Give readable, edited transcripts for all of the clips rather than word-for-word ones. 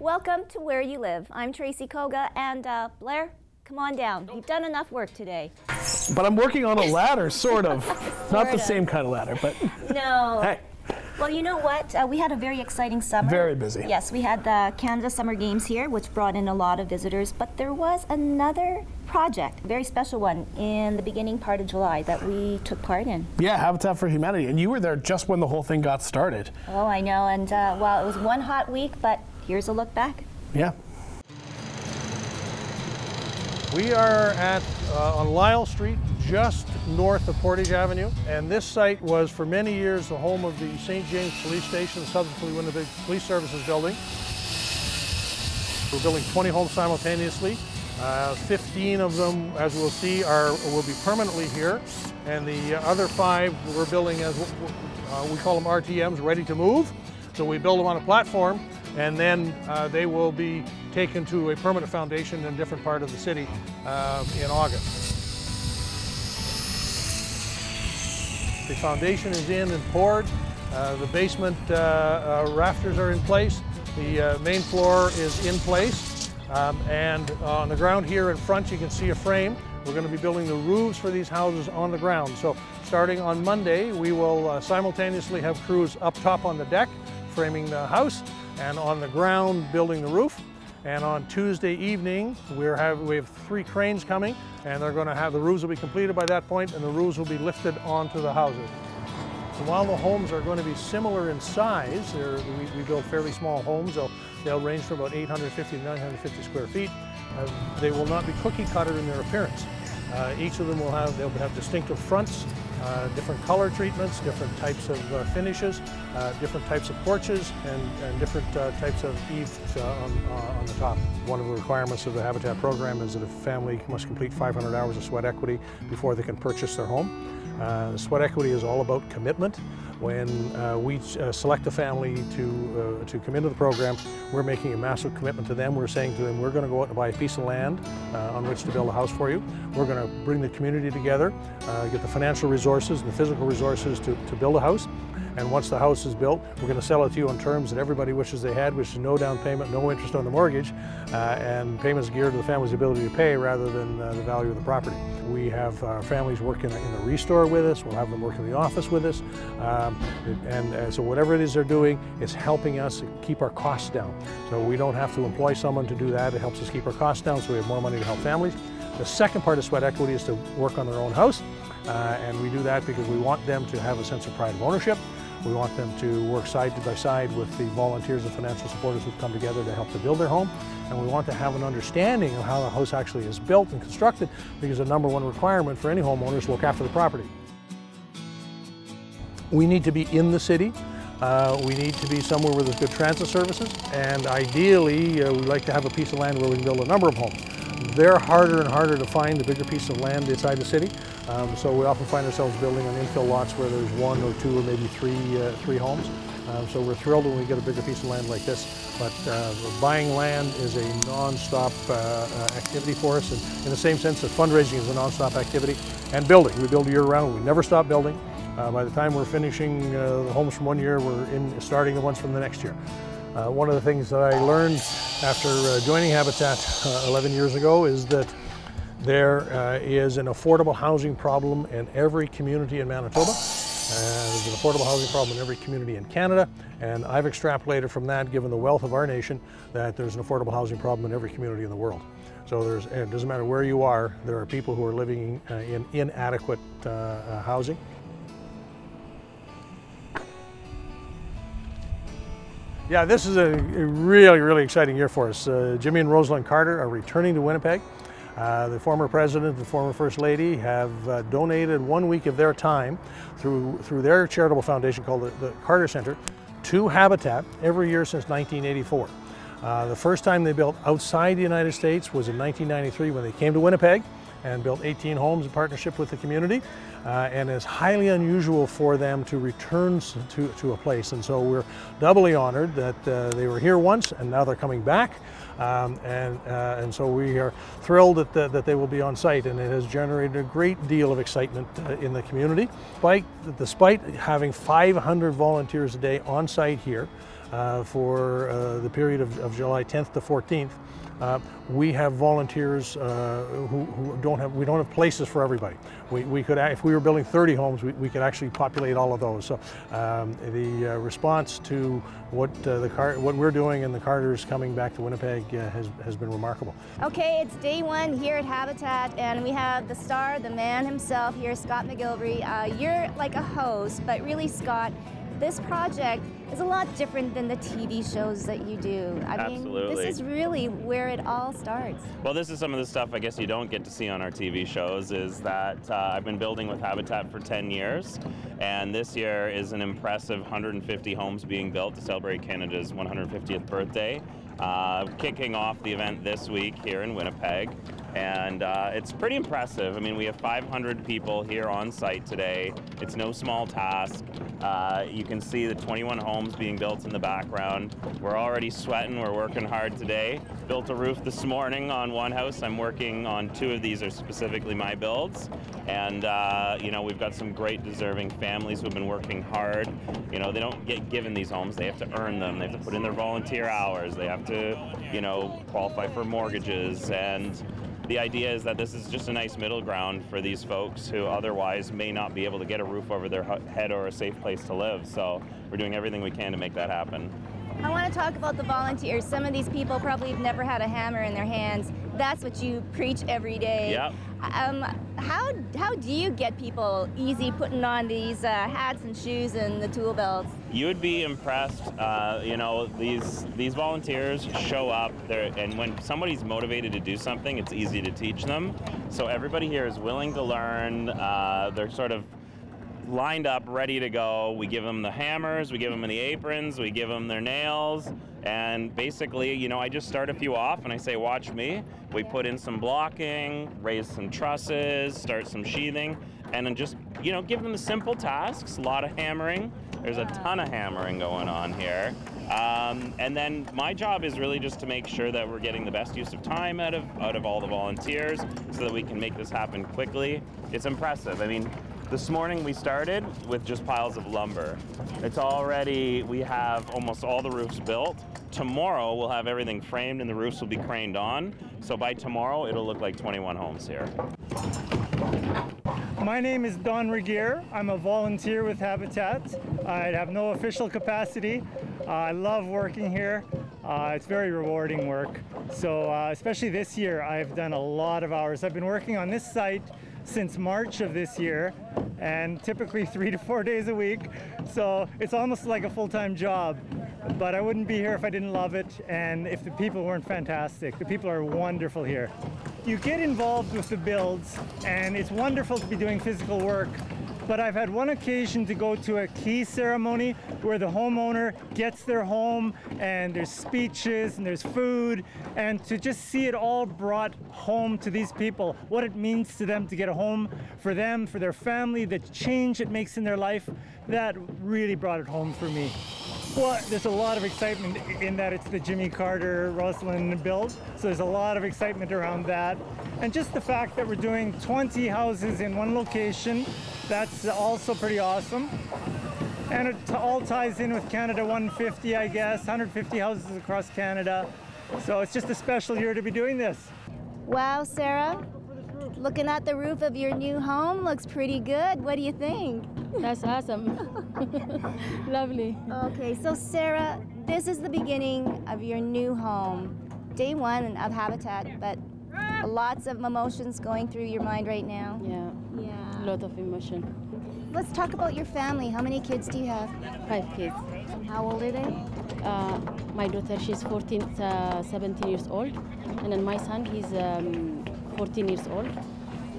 Welcome to Where You Live. I'm Tracy Koga, and Blair, come on down. You've done enough work today. But I'm working on a ladder, sort of. Not the same kind of ladder, but... No. Hey. Well, you know what? We had a very exciting summer. Very busy. Yes, we had the Canada Summer Games here, which brought in a lot of visitors, but there was another project, a very special one, in the beginning part of July that we took part in. Yeah, Habitat for Humanity, and you were there just when the whole thing got started. Oh, I know, and well, it was one hot week, but here's a look back. Yeah. We are on Lyle Street, just north of Portage Avenue, and this site was for many years the home of the St. James Police Station, subsequently Winnipeg Police Services building. We're building 20 homes simultaneously. 15 of them, as we'll see, will be permanently here, and the other 5 we're building as we call them RTMs, ready to move. So we build them on a platform, and then they will be taken to a permanent foundation in a different part of the city in August. The foundation is in and poured. The basement rafters are in place. The main floor is in place. And on the ground here in front, you can see a frame. We're going to be building the roofs for these houses on the ground. So starting on Monday, we will simultaneously have crews up top on the deck, framing the house, and on the ground, building the roof. And on Tuesday evening, we have 3 cranes coming, and they're going to have the roofs will be completed by that point, and the roofs will be lifted onto the houses. So while the homes are going to be similar in size, we build fairly small homes. They'll range from about 850 to 950 square feet. They will not be cookie cutter in their appearance. Each of them they'll have distinctive fronts, different color treatments, different types of finishes, different types of porches, and different types of eaves on the top. One of the requirements of the Habitat program is that a family must complete 500 hours of sweat equity before they can purchase their home. Sweat equity is all about commitment. When we select a family to come into the program, we're making a massive commitment to them. We're saying to them, we're going to go out and buy a piece of land on which to build a house for you. We're going to bring the community together, get the financial resources and the physical resources to build a house. And once the house is built, we're going to sell it to you on terms that everybody wishes they had, which is no down payment, no interest on the mortgage, and payments geared to the family's ability to pay rather than the value of the property. We have families work in the restore with us. We'll have them work in the office with us. So whatever it is they're doing, it's helping us keep our costs down. So we don't have to employ someone to do that. It helps us keep our costs down so we have more money to help families. The second part of sweat equity is to work on their own house. And we do that because we want them to have a sense of pride of ownership. We want them to work side by side with the volunteers and financial supporters who've come together to help to build their home. And we want to have an understanding of how the house actually is built and constructed, because the #1 requirement for any homeowner is to look after the property. We need to be in the city. We need to be somewhere where there's good transit services. And ideally, we'd like to have a piece of land where we can build a number of homes. They're harder and harder to find, the bigger piece of land inside the city. So we often find ourselves building on infill lots where there's 1 or 2 or maybe 3 homes. So we're thrilled when we get a bigger piece of land like this. But buying land is a non-stop activity for us, and in the same sense that fundraising is a non-stop activity. And building, we build year-round. We never stop building. By the time we're finishing the homes from one year, we're starting the ones from the next year. One of the things that I learned after joining Habitat 11 years ago is that there is an affordable housing problem in every community in Manitoba. There's an affordable housing problem in every community in Canada, and I've extrapolated from that, given the wealth of our nation, that there's an affordable housing problem in every community in the world. So it doesn't matter where you are, there are people who are living in inadequate housing. Yeah, this is a really, really exciting year for us. Jimmy and Rosalyn Carter are returning to Winnipeg. The former president and former first lady have donated 1 week of their time through their charitable foundation called the Carter Center to Habitat every year since 1984. The first time they built outside the United States was in 1993 when they came to Winnipeg and built 18 homes in partnership with the community. And it's highly unusual for them to return to a place. And so we're doubly honored that they were here once and now they're coming back. And so we are thrilled that they will be on site, and it has generated a great deal of excitement in the community. Despite having 500 volunteers a day on site here, for the period of July 10th to 14th. We have volunteers who we don't have places for everybody. We could, if we were building 30 homes, we could actually populate all of those. So the response to what we're doing and the Carters coming back to Winnipeg has been remarkable. Okay, it's day one here at Habitat, and we have the star, the man himself here, Scott McGilvery. You're like a host, but really, Scott, this project is a lot different than the TV shows that you do. I mean, this is really where it all starts. Well, this is some of the stuff I guess you don't get to see on our TV shows, is that I've been building with Habitat for 10 years, and this year is an impressive 150 homes being built to celebrate Canada's 150th birthday. Kicking off the event this week here in Winnipeg, and it's pretty impressive. I mean, we have 500 people here on site today. It's no small task. You can see the 21 homes being built in the background. We're already sweating. We're working hard today. Built a roof this morning on one house. I'm working on 2 of these, are specifically my builds. And you know, we've got some great deserving families who've been working hard. You know, they don't get given these homes. They have to earn them. They have to put in their volunteer hours. They have to, you know, qualify for mortgages. And the idea is that this is just a nice middle ground for these folks who otherwise may not be able to get a roof over their head or a safe place to live. So we're doing everything we can to make that happen. I want to talk about the volunteers. Some of these people probably have never had a hammer in their hands. That's what you preach every day. Yep. How do you get people easy putting on these hats and shoes and the tool belts? You would be impressed. You know, these volunteers show up there, and when somebody's motivated to do something, it's easy to teach them. So everybody here is willing to learn. They're sort of lined up, ready to go. We give them the hammers, we give them the aprons, we give them their nails, and basically, you know, I just start a few off and I say, watch me. We put in some blocking, raise some trusses, start some sheathing, and then just, you know, give them the simple tasks. A lot of hammering. There's a ton of hammering going on here. And then my job is really just to make sure that we're getting the best use of time out of all the volunteers so that we can make this happen quickly. It's impressive. I mean, this morning we started with just piles of lumber. It's already, we have almost all the roofs built. Tomorrow we'll have everything framed and the roofs will be craned on. So by tomorrow it'll look like 21 homes here. My name is Don Regier. I'm a volunteer with Habitat. I have no official capacity. I love working here. It's very rewarding work. So especially this year, I've done a lot of hours. I've been working on this site since March of this year, and typically 3 to 4 days a week. So it's almost like a full-time job. But I wouldn't be here if I didn't love it and if the people weren't fantastic. The people are wonderful here. You get involved with the builds, and it's wonderful to be doing physical work. But I've had one occasion to go to a key ceremony where the homeowner gets their home and there's speeches and there's food, and to just see it all brought home to these people, what it means to them to get a home for them, for their family, the change it makes in their life, that really brought it home for me. Well, there's a lot of excitement in that it's the Jimmy Carter, Rosalyn build, so there's a lot of excitement around that. And just the fact that we're doing 20 houses in one location, that's also pretty awesome. And it all ties in with Canada 150, I guess, 150 houses across Canada. So it's just a special year to be doing this. Wow, Sarah, looking at the roof of your new home looks pretty good. What do you think? That's awesome. Lovely. Okay, so Sarah, this is the beginning of your new home, day one of Habitat, but lots of emotions going through your mind right now. Yeah. Yeah. A lot of emotion. Let's talk about your family. How many kids do you have? 5 kids. How old are they? My daughter, she's 17 years old. And then my son, he's 14 years old.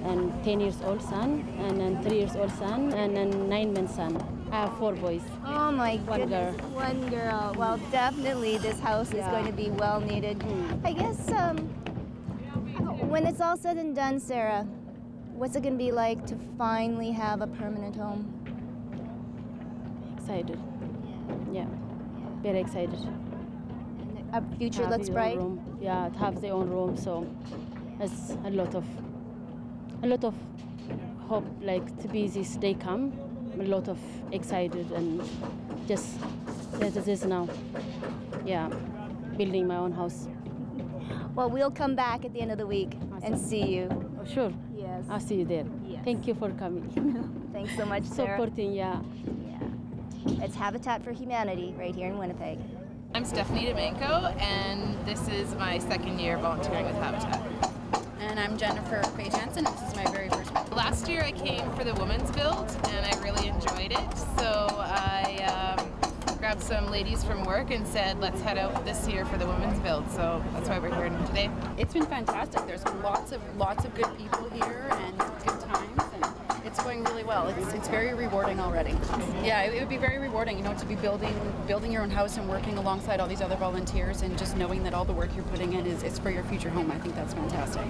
And 10 years old son. And then 3 years old son. And then 9-month son. I have 4 boys. Oh my One goodness, girl. one girl. Well, definitely this house is going to be well needed. I guess when it's all said and done, Sarah, what's it going to be like to finally have a permanent home? Excited. Yeah. Very excited. Our future Have looks your bright. own room. Yeah, to have their own room. So it's a lot of hope, like to be this day come. A lot of excited and just That is this now. Yeah, building my own house. Well, we'll come back at the end of the week and see you. Oh, sure. Yes. I'll see you there. Yes. Thank you for coming. Thanks so much, Sarah. Supporting, yeah. Yeah. It's Habitat for Humanity right here in Winnipeg. I'm Stephanie Domenko, and this is my second year volunteering with Habitat. And I'm Jennifer Faye Jansen, and this is my very first one. Last year I came for the Women's Build, and I really enjoyed it, so I grabbed some ladies from work and said, let's head out this year for the Women's Build, so that's why we're here today. It's been fantastic. There's lots of good people here and good times, and it's going really well. It's very rewarding already. Yeah, it would be very rewarding, you know, to be building your own house and working alongside all these other volunteers, and just knowing that all the work you're putting in is for your future home. I think that's fantastic.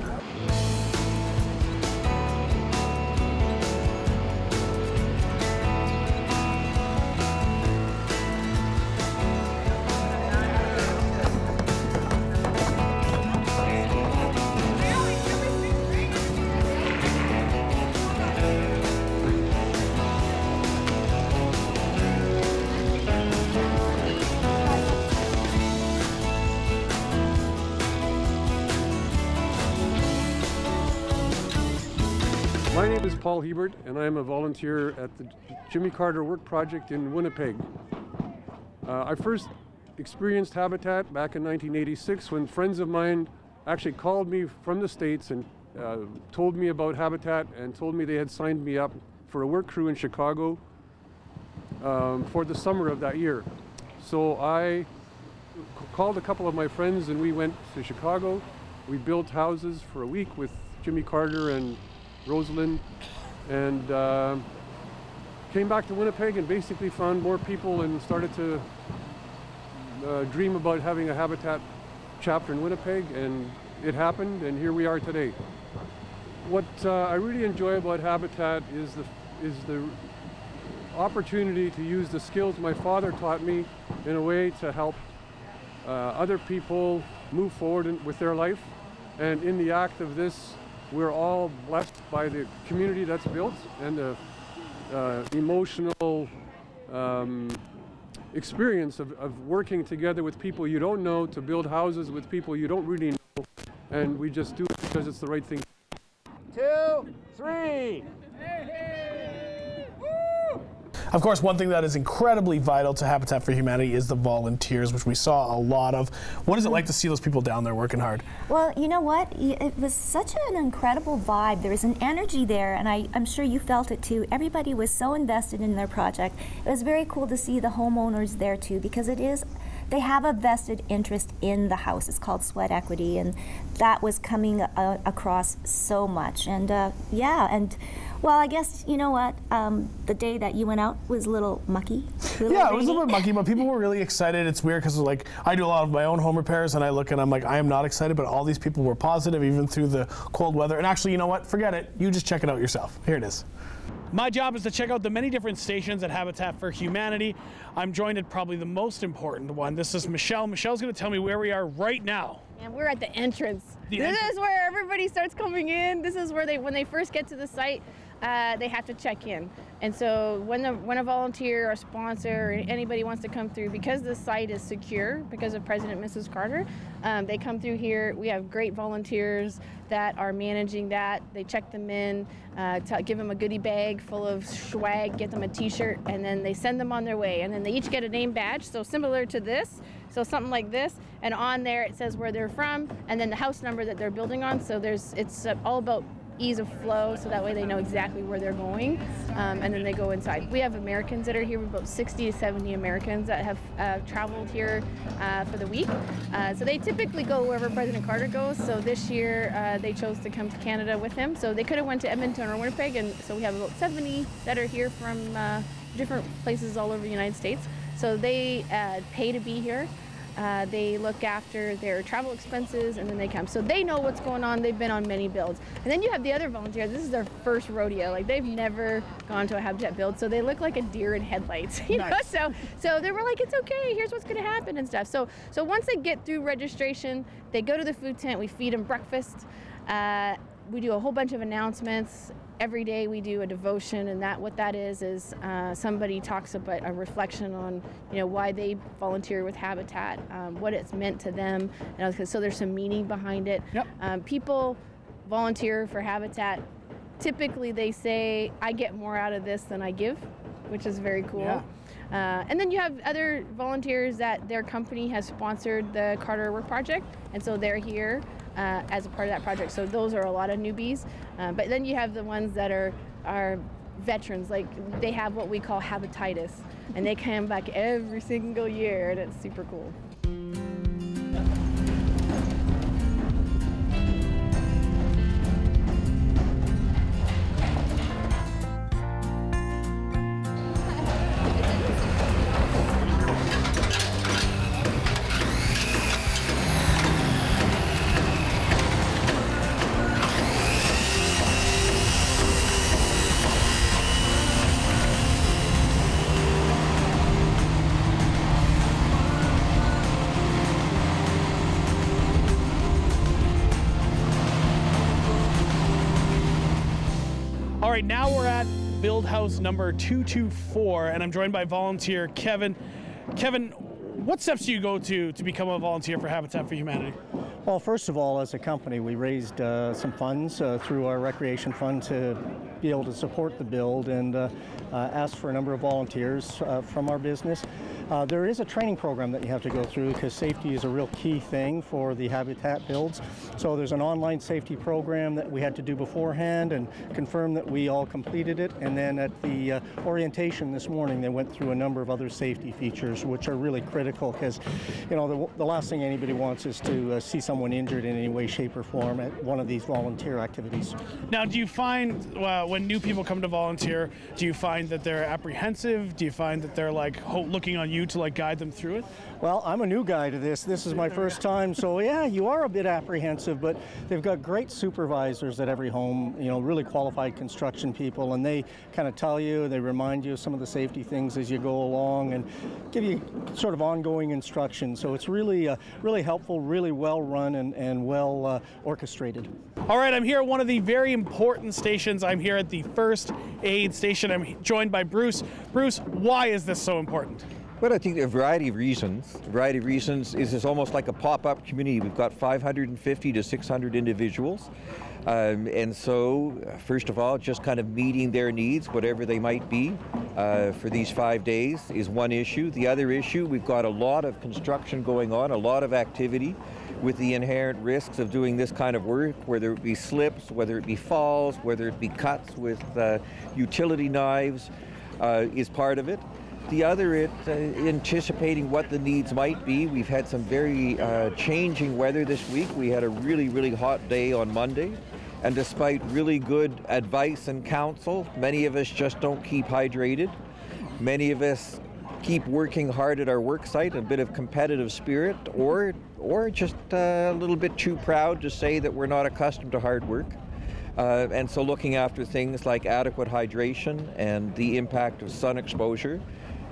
My name is Paul Hebert, and I am a volunteer at the Jimmy Carter Work Project in Winnipeg. I first experienced Habitat back in 1986 when friends of mine actually called me from the States and told me about Habitat and told me they had signed me up for a work crew in Chicago for the summer of that year. So I called a couple of my friends and we went to Chicago. We built houses for a week with Jimmy Carter and Rosalyn, and came back to Winnipeg and basically found more people and started to dream about having a Habitat chapter in Winnipeg, and it happened, and here we are today. What I really enjoy about Habitat is the opportunity to use the skills my father taught me in a way to help other people move forward with their life, and in the act of this, we're all blessed by the community that's built and the emotional experience of working together with people you don't know to build houses with people you don't really know, and we just do it because it's the right thing. 2, 3. Of course, one thing that is incredibly vital to Habitat for Humanity is the volunteers, which we saw a lot of. What is it like to see those people down there working hard? Well, you know what? It was such an incredible vibe. There was an energy there, and I'm sure you felt it too. Everybody was so invested in their project. It was very cool to see the homeowners there too, because they have a vested interest in the house. It's called sweat equity, and that was coming across so much. And yeah, and well, I guess, you know what, the day that you went out was a little mucky. Yeah, it was a little bit mucky, but people were really excited. It's weird because, like, I do a lot of my own home repairs, and I look and I'm like, I am not excited, but all these people were positive even through the cold weather. And actually, you know what, forget it. You just check it out yourself. Here it is. My job is to check out the many different stations at Habitat for Humanity. I'm joined at probably the most important one. This is Michelle. Michelle's going to tell me where we are right now. And we're at the entrance. This is where everybody starts coming in. This is where when they first get to the site, they have to check in. And so when a volunteer or sponsor or anybody wants to come through, because the site is secure because of President and Mrs. Carter, they come through here. We have great volunteers that are managing that. They check them in, give them a goodie bag full of swag, get them a t-shirt, and then they send them on their way. And then they each get a name badge, so similar to this. So something like this, and on there it says where they're from, and then the house number that they're building on. So it's all about ease of flow, so that way they know exactly where they're going, and then they go inside. We have Americans that are here. We've about 60 to 70 Americans that have traveled here for the week. So they typically go wherever President Carter goes. So this year they chose to come to Canada with him. So they could have went to Edmonton or Winnipeg, and so we have about 70 that are here from different places all over the United States. So they pay to be here. They look after their travel expenses, and then they come. So they know what's going on. They've been on many builds. And then you have the other volunteers. This is their first rodeo. Like, they've never gone to a Habitat build, so they look like a deer in headlights. You know? So they were like, it's okay. Here's what's going to happen and stuff. So once they get through registration, they go to the food tent. We feed them breakfast. We do a whole bunch of announcements. every day we do a devotion, and what that is somebody talks about a reflection on, why they volunteer with Habitat, what it's meant to them, so there's some meaning behind it. Yep. People volunteer for Habitat. Typically they say, I get more out of this than I give, which is very cool. Yeah. And then you have other volunteers that their company has sponsored the Carter Work Project, and so they're here as a part of that project. So those are a lot of newbies. But then you have the ones that are veterans, like they have what we call habititis, and they come back every single year, and it's super cool. All right, now we're at build house number 224, and I'm joined by volunteer Kevin. Kevin, what steps do you go to become a volunteer for Habitat for Humanity? Well, first of all, as a company, we raised some funds through our recreation fund to be able to support the build, and asked for a number of volunteers from our business. There is a training program that you have to go through because safety is a real key thing for the Habitat builds. So there's an online safety program that we had to do beforehand and confirm that we all completed it. And then at the orientation this morning, they went through a number of other safety features, which are really critical because, the last thing anybody wants is to see someone injured in any way, shape, or form at one of these volunteer activities. Now, do you find when new people come to volunteer, do you find that they're apprehensive? Do you find that they're like looking on you to guide them through it? Well, I'm a new guy to this. This is my first time, so yeah, you are a bit apprehensive, but they've got great supervisors at every home, really qualified construction people, and they kind of tell you, they remind you of some of the safety things as you go along and give you sort of ongoing instruction. So it's really, really helpful, really well run and well orchestrated. All right, I'm here at one of the very important stations. I'm here at the first aid station. I'm joined by Bruce. Bruce, why is this so important? Well, I think there are a variety of reasons. A variety of reasons is it's almost like a pop-up community. We've got 550 to 600 individuals. And so, first of all, just kind of meeting their needs, whatever they might be, for these 5 days is one issue. The other issue, we've got a lot of construction going on, a lot of activity with the inherent risks of doing this kind of work, whether it be slips, whether it be falls, whether it be cuts with utility knives, is part of it. The other, anticipating what the needs might be. We've had some very changing weather this week. We had a really, really hot day on Monday. And despite really good advice and counsel, many of us just don't keep hydrated. Many of us keep working hard at our work site, a bit of competitive spirit, or just a little bit too proud to say that we're not accustomed to hard work. And so looking after things like adequate hydration and the impact of sun exposure.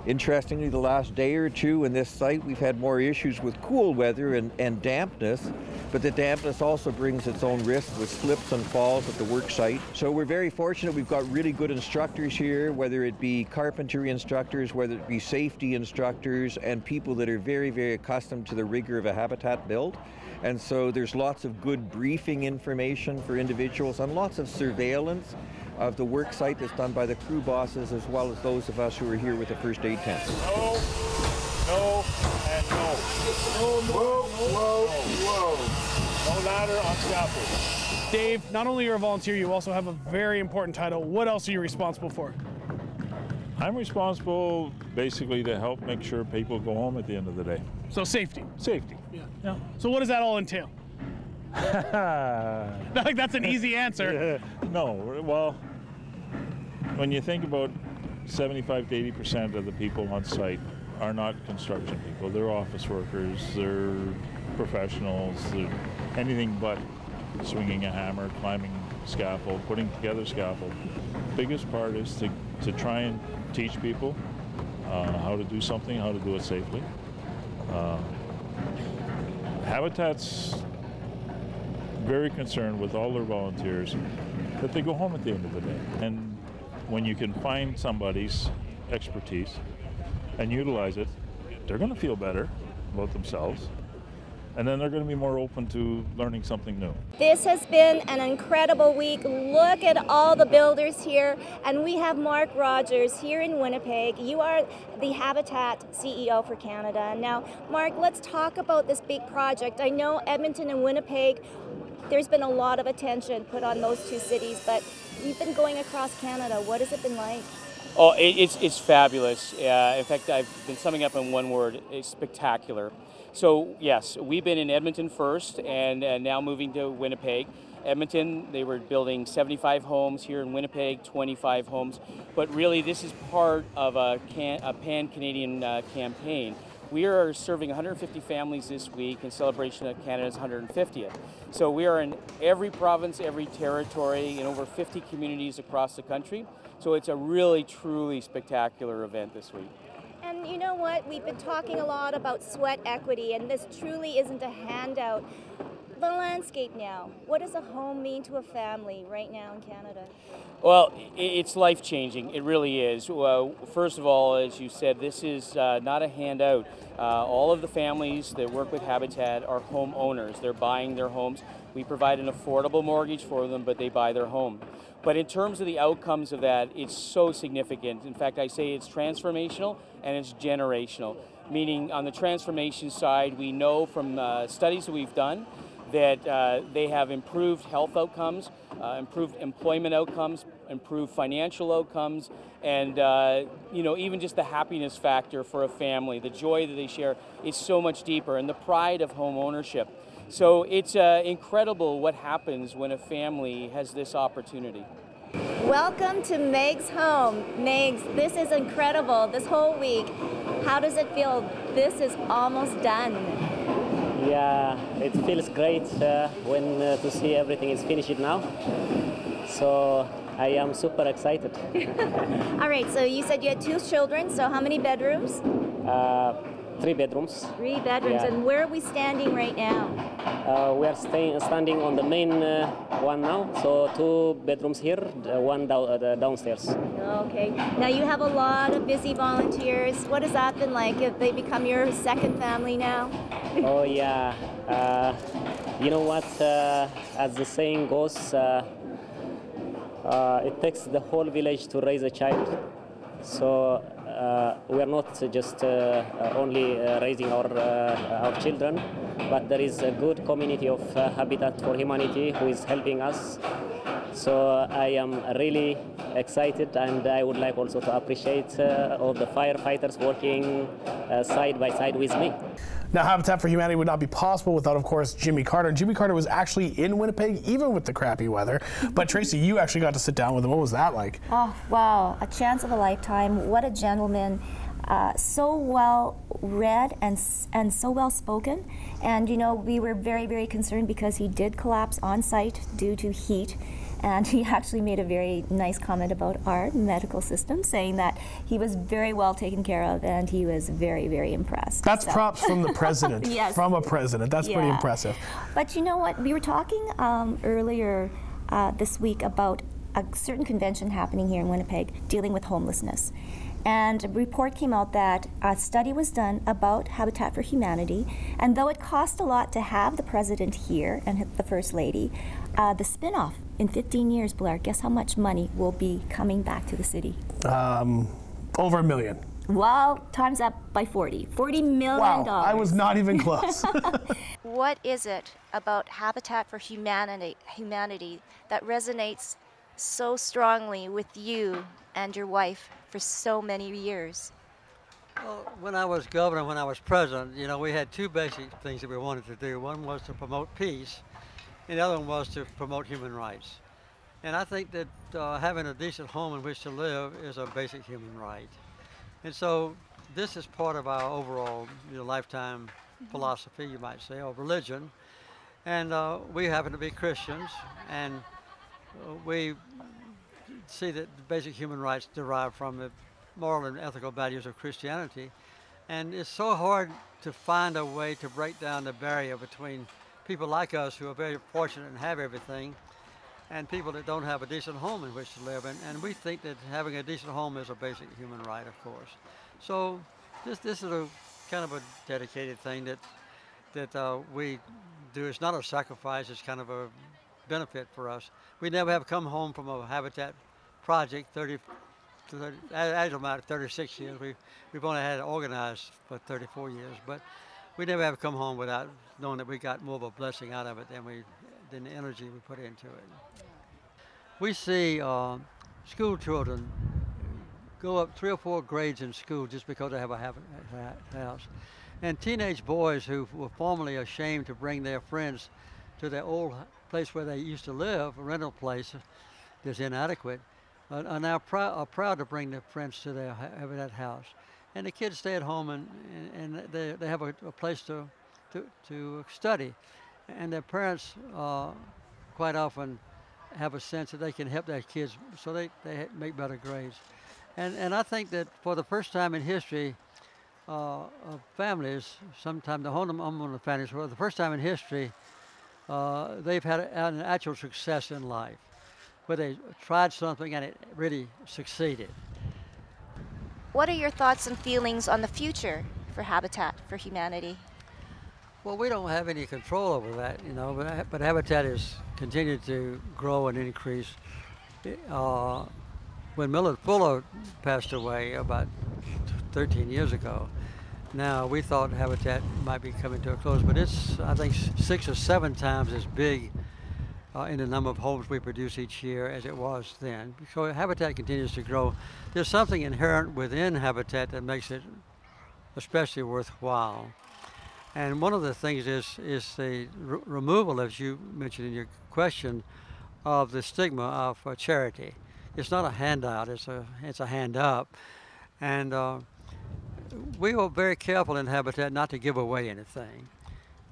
Interestingly, the last day or two in this site, we've had more issues with cool weather and dampness, but the dampness also brings its own risks with slips and falls at the work site. So we're very fortunate. We've got really good instructors here, whether it be carpentry instructors, whether it be safety instructors, and people that are very, very accustomed to the rigor of a Habitat build. And so there's lots of good briefing information for individuals and lots of surveillance of the work site that's done by the crew bosses as well as those of us who are here with the first aid tent. No, no, and no. No, whoa, whoa, whoa. No ladder on scaffold. Dave, not only are you a volunteer, you also have a very important title. What else are you responsible for? I'm responsible basically to help make sure people go home at the end of the day. So safety? Safety. Yeah. So what does that all entail? Not like that's an easy answer. No, well, when you think about 75 to 80% of the people on site are not construction people. They're office workers, they're professionals, they're anything but swinging a hammer, climbing scaffold, putting together scaffold. The biggest part is to try and teach people how to do something, how to do it safely. Habitat's very concerned with all their volunteers but they go home at the end of the day. And when you can find somebody's expertise and utilize it, they're going to feel better about themselves, and then they're going to be more open to learning something new. This has been an incredible week. Look at all the builders here, and we have Mark Rogers here in Winnipeg. You are the Habitat CEO for Canada. Now, Mark, let's talk about this big project. I know Edmonton and Winnipeg, there's been a lot of attention put on those two cities, but we've been going across Canada. What has it been like? Oh, it's fabulous. In fact, I've been summing up in one word: it's spectacular. So yes, we've been in Edmonton first, and now moving to Winnipeg. Edmonton, they were building 75 homes. Here in Winnipeg, 25 homes. But really, this is part of a pan-Canadian campaign. We are serving 150 families this week in celebration of Canada's 150th. So we are in every province, every territory, in over 50 communities across the country. So it's a really, truly spectacular event this week. And you know what? We've been talking a lot about sweat equity, and this truly isn't a handout. The landscape now. What does a home mean to a family right now in Canada? Well, it's life-changing. It really is. First of all, as you said, this is not a handout. All of the families that work with Habitat are homeowners. They're buying their homes. We provide an affordable mortgage for them, but they buy their home. But in terms of the outcomes of that, it's so significant. In fact, I say it's transformational and it's generational. Meaning on the transformation side, we know from studies that we've done that they have improved health outcomes, improved employment outcomes, improved financial outcomes, and even just the happiness factor for a family, the joy that they share is so much deeper, and the pride of home ownership. So it's incredible what happens when a family has this opportunity. Welcome to Meg's home. Meg's, this is incredible. This whole week, how does it feel? This is almost done. Yeah, it feels great when to see everything is finished now. So I am super excited. All right, so you said you had 2 children, so how many bedrooms? 3 bedrooms. 3 bedrooms, yeah. And where are we standing right now? We are standing on the main one now, so 2 bedrooms here, 1 downstairs. Okay, now you have a lot of busy volunteers. What has that been like? Have they become your second family now? Oh yeah, you know what, as the saying goes, it takes the whole village to raise a child. So we are not just only raising our children, but there is a good community of Habitat for Humanity who is helping us. So I am really excited, and I would like also to appreciate all the firefighters working side by side with me. Now, Habitat for Humanity would not be possible without, of course, Jimmy Carter. And Jimmy Carter was actually in Winnipeg, even with the crappy weather. But Tracy, you actually got to sit down with him. What was that like? Oh, wow. A chance of a lifetime. What a gentleman. So well read and so well spoken. And, you know, we were very, very concerned because he did collapse on site due to heat. And he actually made a very nice comment about our medical system, saying that he was very well taken care of and he was very, very impressed. That's props from the president. Yes. From a president. That's pretty impressive. But you know what? We were talking earlier this week about a certain convention happening here in Winnipeg dealing with homelessness. And a report came out that a study was done about Habitat for Humanity, and though it cost a lot to have the president here and the first lady, the spin-off in 15 years, Blair, guess how much money will be coming back to the city? Over $1 million. Well, times up by 40. $40 million. Wow, I was not even close. What is it about Habitat for Humanity that resonates so strongly with you and your wife for so many years? Well, when I was governor, when I was president, you know, we had 2 basic things that we wanted to do. One was to promote peace, and the other one was to promote human rights. And I think that having a decent home in which to live is a basic human right. And so this is part of our overall lifetime philosophy, you might say, or religion. And we happen to be Christians, and we see that the basic human rights derive from the moral and ethical values of Christianity. And it's so hard to find a way to break down the barrier between people like us who are very fortunate and have everything, and people that don't have a decent home in which to live. And we think that having a decent home is a basic human right, of course. So this is a kind of a dedicated thing that we do. It's not a sacrifice, it's kind of a benefit for us. We never have come home from a Habitat project 36 years. We've only had it organized for 34 years, but we never have come home without knowing that we got more of a blessing out of it than the energy we put into it. We see school children go up 3 or 4 grades in school just because they have a house. And teenage boys who were formerly ashamed to bring their friends to their old place where they used to live, a rental place that's inadequate, are now proud to bring their friends to their Habitat house. And the kids stay at home and they have a place to study. And their parents quite often have a sense that they can help their kids so they make better grades. And I think that for the first time in history of families, sometimes the homeowner families, for the first time in history, they've had an actual success in life, where they tried something and it really succeeded. What are your thoughts and feelings on the future for Habitat for Humanity? Well, we don't have any control over that, you know, but Habitat has continued to grow and increase. When Millard Fuller passed away about 13 years ago, now we thought Habitat might be coming to a close, but it's, I think, 6 or 7 times as big in the number of homes we produce each year as it was then. So Habitat continues to grow. There's something inherent within Habitat that makes it especially worthwhile. And one of the things is the removal, as you mentioned in your question, of the stigma of charity. It's not a handout, it's a hand up. And we are very careful in Habitat not to give away anything.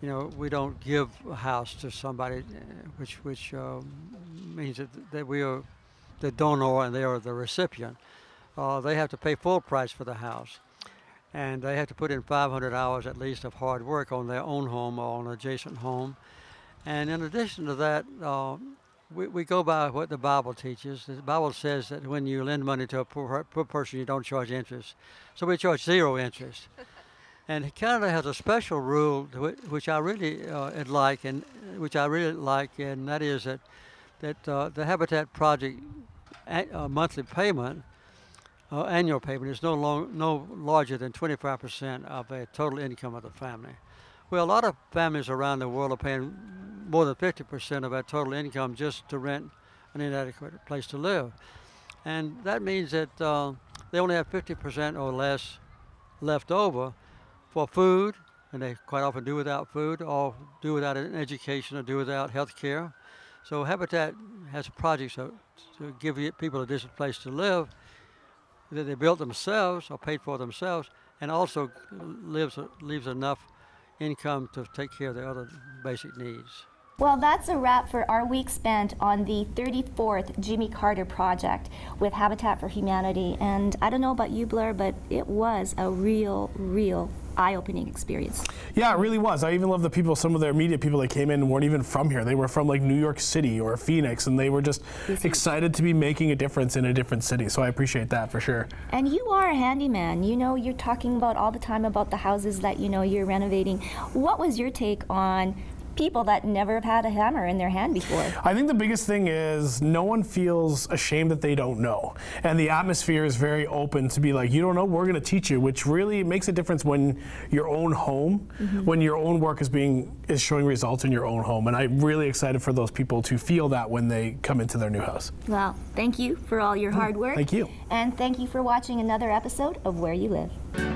You know, we don't give a house to somebody, which means that we are the donor and they are the recipient. They have to pay full price for the house. And they have to put in 500 hours at least of hard work on their own home or on an adjacent home. And in addition to that, we go by what the Bible teaches. The Bible says that when you lend money to a poor person, you don't charge interest. So we charge 0 interest. And Canada has a special rule which I really like, and that is that the Habitat project monthly payment, annual payment, is no larger than 25% of the total income of the family. Well, a lot of families around the world are paying more than 50% of their total income just to rent an inadequate place to live. And that means that they only have 50% or less left over for food, and they quite often do without food, or do without an education, or do without health care. So Habitat has projects to give people a decent place to live that they built themselves or paid for themselves, and also leaves enough income to take care of their other basic needs. Well, that's a wrap for our week spent on the 34th Jimmy Carter project with Habitat for Humanity. And I don't know about you, Blair, but it was a real eye-opening experience. Yeah, it really was. I even love the people, some of their media people that came in weren't even from here. They were from like New York City or Phoenix, and they were just excited to be making a difference in a different city. So I appreciate that for sure. And you are a handyman. You know, you're talking about all the time about the houses that, you know, you're renovating. What was your take on people that never have had a hammer in their hand before? I think the biggest thing is no one feels ashamed that they don't know. And the atmosphere is very open to be like, you don't know, we're going to teach you, which really makes a difference when your own home, when your own work is showing results in your own home. And I'm really excited for those people to feel that when they come into their new house. Well, thank you for all your hard work. Thank you. And thank you for watching another episode of Where You Live.